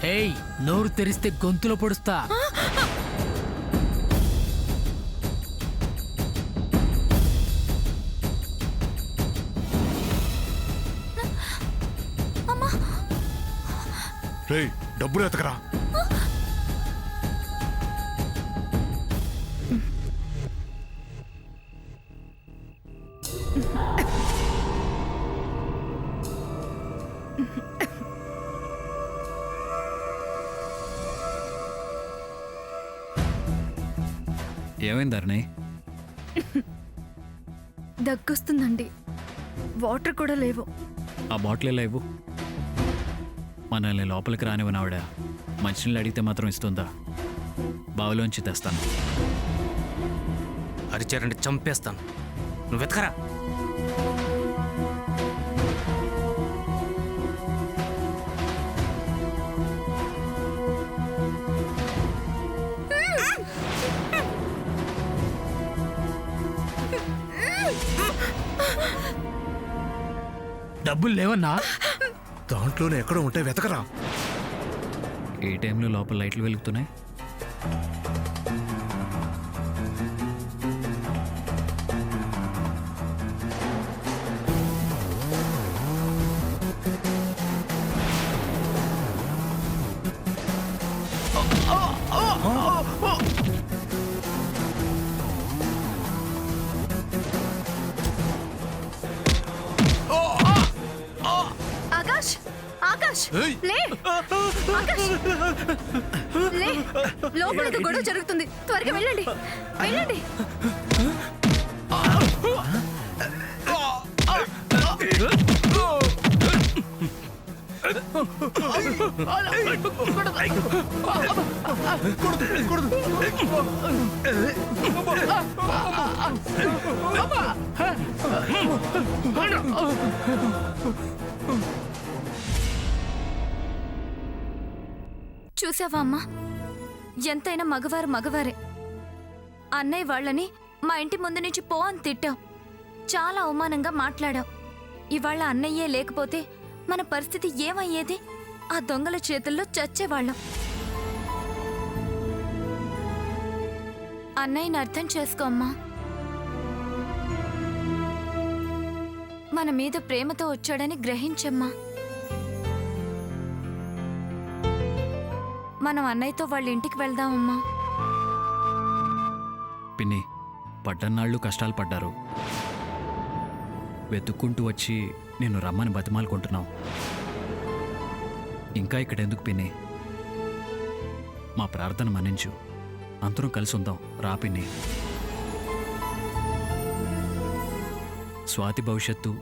ఏయ్, నోరు తెరిస్తే గొంతులో పొడుస్తా. రేయ్, డబ్బులు ఎతకరా. ఏమైంది అర్ణయ్? దగ్గొస్తుందండి, వాటర్ కూడా లేవు. ఆ బాటిల్ ఎలా ఇవ్వు. మనల్ని లోపలికి రానివ్వను ఆవిడ. మంచినీళ్ళు అడిగితే మాత్రం ఇస్తుందా? బావిలోంచి తెస్తాను. అరిచారంటే చంపేస్తాను. నువ్వు వెతకరా. డబ్బులు లేవన్నా? దాంట్లోనే ఎక్కడో ఉంటే వెతకరా. ఏ టైంలో లోపల లైట్లు వెలుగుతున్నాయి? ఆకాష్, ఆకాష్, లే. ఆకాష్, లే. లోపలికి గొడవ జరుగుతుంది, త్వరగా వెళ్ళండి, వెళ్ళండి. చూసావా అమ్మా, ఎంతైనా మగవారు మగవారే. అన్నయ్య వాళ్ళని మా ఇంటి ముందు నుంచి పో అని తిట్టావు, చాలా అవమానంగా మాట్లాడావు. ఇవాళ అన్నయ్యే లేకపోతే మన పరిస్థితి ఏమయ్యేది? ఆ దొంగల చేతుల్లో చచ్చేవాళ్ళం. అన్నయ్యని అర్థం చేసుకో అమ్మా. మన మీద ప్రేమతో వచ్చాడని గ్రహించమ్మా. మనం అన్నయ్యతో వాళ్ళ ఇంటికి వెళ్దామమ్మా. పిన్ని, పడ్డన్నాళ్ళు కష్టాలు పడ్డారు. వెతుక్కుంటూ వచ్చి నిన్ను రమ్మని బతిమాలుకుంటున్నావు. ఇంకా ఇక్కడెందుకు పిన్ని? మా ప్రార్థన మన్నించు. అందరం కలిసి ఉందాం. రా పిన్ని. స్వాతి భవిష్యత్తు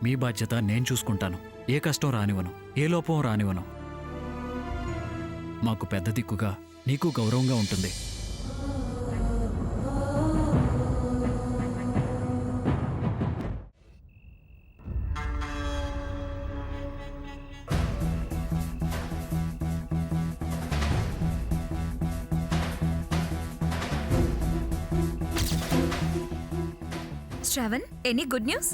మీ బాధ్యత నేను చూసుకుంటాను. ఏ కష్టం రానివ్వను, ఏ లోపం రానివ్వను. మాకు పెద్ద దిక్కుగా నీకు గౌరవంగా ఉంటుంది. Shravan, any good news?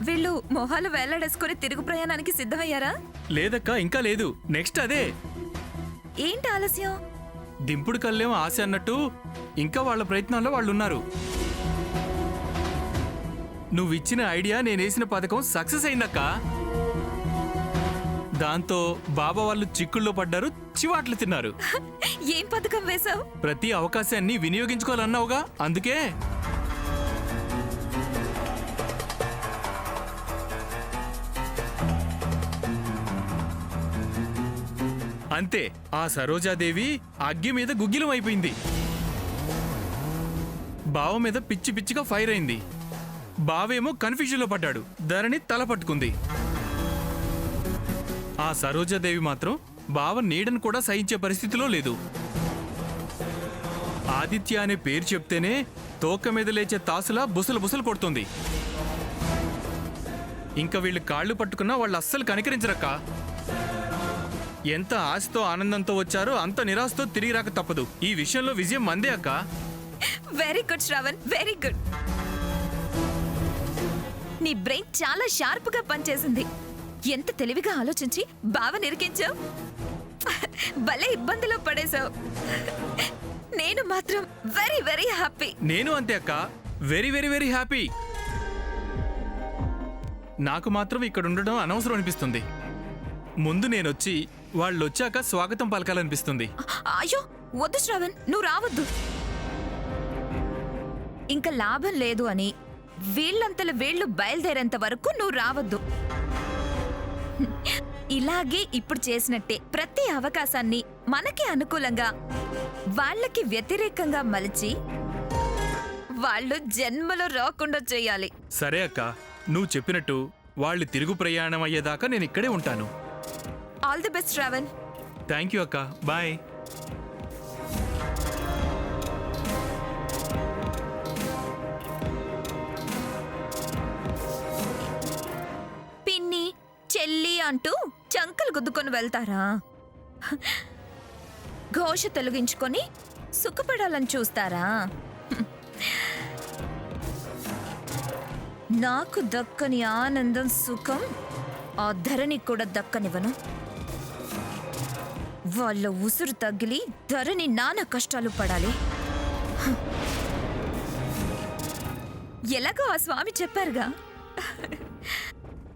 వీళ్ళు మొహాలు వేలాడేసుకుని తిరుగు ప్రయాణానికి సిద్ధమయ్యారా? లేదక్క, ఇంకా లేదు. నెక్స్ట్ అదే. ఏంటి ఆలస్యం? దింపుడు కల్లేం ఆశ అన్నట్టు ఇంకా వాళ్ళ ప్రయత్నాల్లో వాళ్ళున్నారు. నువ్విచ్చిన ఐడియా, నేనేసిన పథకం సక్సెస్ అయిందక్క. దాంతో బాబా వాళ్ళు చిక్కుల్లో పడ్డారు, చివాట్లు తిన్నారు. ఏం పథకం వేశావు? ప్రతి అవకాశాన్ని వినియోగించుకోవాలన్నావుగా, అందుకే. అంతే, ఆ సరోజాదేవి అగ్గి మీద గుగ్గిలం అయిపోయింది. బావ మీద పిచ్చి పిచ్చిగా ఫైర్ అయింది. బావేమో కన్ఫ్యూజన్లో పడ్డాడు. ధరణి తల పట్టుకుంది. ఆ సరోజాదేవి మాత్రం బావ నీడను కూడా సహించే పరిస్థితిలో లేదు. ఆదిత్య అనే పేరు చెప్తేనే తోక మీద లేచే తాసులా బుసలు బుసలు కొడుతుంది. ఇంకా వీళ్ళు కాళ్ళు పట్టుకున్నా వాళ్ళు అస్సలు కనికరించరక్క. ఎంత ఆశతో ఆనందంతో వచ్చారో అంత నిరాశతో తిరిగి రాక తప్పదు. ఈ విషయంలో విజయం మందే అక్క. Very good Shravan, very good. నీ బ్రెయిన్ చాలా షార్ప్ గా పనిచేసింది. ఎంత తెలివిగా ఆలోచించి బావ నిరికించావు. భలే ఇబ్బందిలో పడేశావు. నేను మాత్రం వెరీ వెరీ హ్యాపీ. నేను అంతే అక్క, వెరీ వెరీ వెరీ హ్యాపీ. నాకు మాత్రం ఇక్కడ ఉండడం అనవసరం అనిపిస్తుంది. ముందు నేనొచ్చి వాళ్ళు వచ్చాక స్వాగతం పలకాలనిపిస్తుంది. అయ్యో వద్దు శ్రవణ్, నువ్వు రావద్దు. ఇంకా లాభం లేదు అని వీళ్ళంతల వీళ్ళు బయలుదేరేంత వరకు నువ్వు రావద్దు. ఇలాగే ఇప్పుడు చేసినట్టే ప్రతి అవకాశాన్ని మనకి అనుకూలంగా వాళ్ళకి వ్యతిరేకంగా మలిచి వాళ్ళు జన్మలో రాకుండా చేయాలి. సరే అక్క, నువ్వు చెప్పినట్టు వాళ్ళు తిరుగు ప్రయాణం అయ్యేదాకా నేను ఇక్కడే ఉంటాను. All the best Shravan. Thank you అక్క, బాయ్. పిన్ని చెల్లి అంటూ చంకలు గుద్దుకొని వెళ్తారా? ఘోష తొలగించుకొని సుఖపడాలని చూస్తారా? నాకు దక్కని ఆనందం సుఖం ఆ ధరణి కూడా దక్కనివ్వను. వాళ్ళ ఉసురు తగిలి ధరణి నానా కష్టాలు పడాలి. ఎలాగో ఆ స్వామి చెప్పారుగా,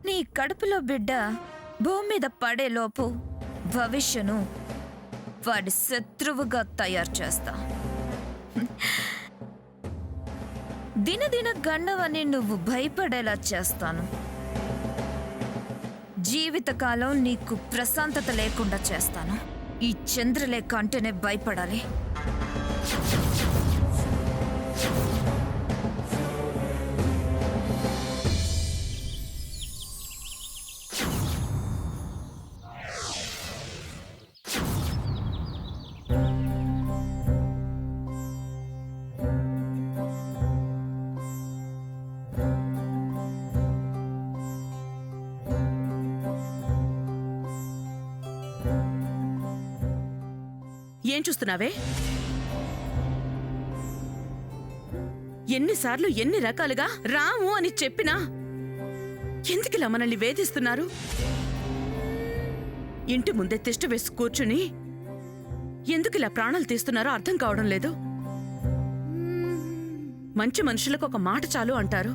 నీ కడుపులో బిడ్డ భూమి మీద పడేలోపు భవిష్యను వాడి శత్రువుగా తయారు చేస్తా. దినదిన గండవని నువ్వు భయపడేలా చేస్తాను. జీవితకాలం నీకు ప్రశాంతత లేకుండా చేస్తాను. ఈ చంద్రలేఖ అంటేనే భయపడాలి. ఏం చూస్తున్నావే? ఎన్నిసార్లు ఎన్ని రకాలుగా రాము అని చెప్పినా ఎందుకిలా మనల్ని వేధిస్తున్నారు? ఇంటి ముందే తిష్ట వేసి కూర్చుని ఎందుకిలా ప్రాణాలు తీస్తున్నారో అర్థం కావడం లేదు. మంచి మనుషులకు ఒక మాట చాలు అంటారు.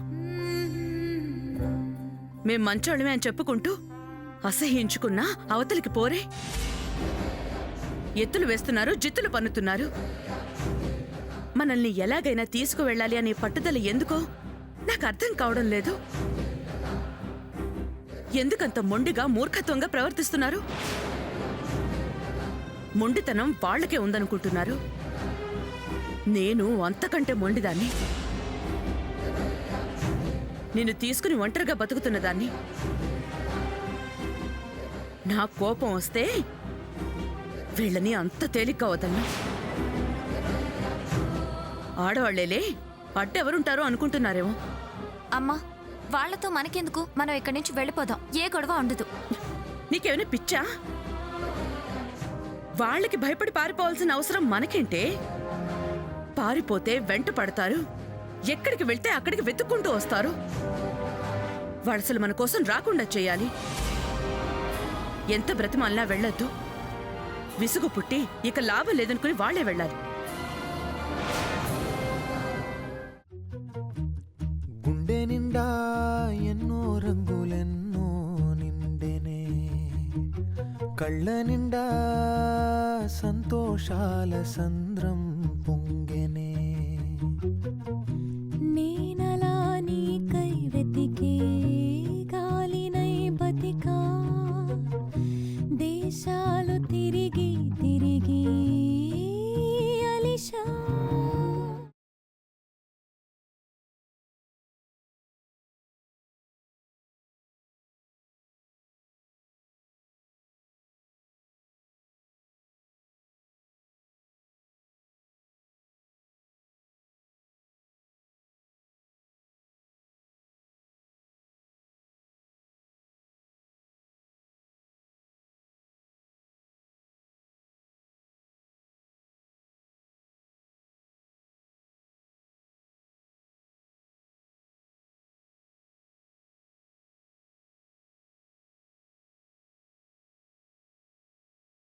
మేం మంచోళ్ళమే అని చెప్పుకుంటూ అసహ్యించుకున్నా అవతలికి పోరే. ఎత్తులు వేస్తున్నారు, జిత్తులు పన్నుతున్నారు. మనల్ని ఎలాగైనా తీసుకువెళ్ళాలి అనే పట్టుదల ఎందుకో నాకు అర్థం కావడం లేదు. ఎందుకంత మొండిగా మూర్ఖత్వంగా ప్రవర్తిస్తున్నారు? మొండితనం వాళ్ళకే ఉందనుకుంటున్నారు. నేను అంతకంటే మొండిదాన్ని. నిన్ను తీసుకుని ఒంటరిగా బతుకుతున్నదాన్ని. నా కోపం వస్తే వీళ్ళని అంత తేలిక వదలను. ఆడవాళ్లేలే అడ్డెవరుంటారో అనుకుంటున్నారేమో. అమ్మా, వాళ్లతో మనకెందుకు? మనం ఇక్కడి నుంచి వెళ్ళిపోదాం. ఏ గొడవ ఉండదు. నీకేమైనా పిచ్చా? వాళ్ళకి భయపడి పారిపోవాల్సిన అవసరం మనకేంటే? పారిపోతే వెంట పడతారు. ఎక్కడికి వెళ్తే అక్కడికి వెతుక్కుంటూ వస్తారు. వాళ్ళసలు మన కోసం రాకుండా చేయాలి. ఎంత బ్రతిమాలినా వెళ్ళొద్దు. విసుగు పుట్టి ఇక లాభం లేదనుకుని వాళ్లే వెళ్ళాలి. గుండె నిండా ఎన్నో రంగులెన్నో నిండెనే, కళ్ళ నిండా సంతోషాల సంద్రం పొంగెనే. నేనలా నీకై వెతికే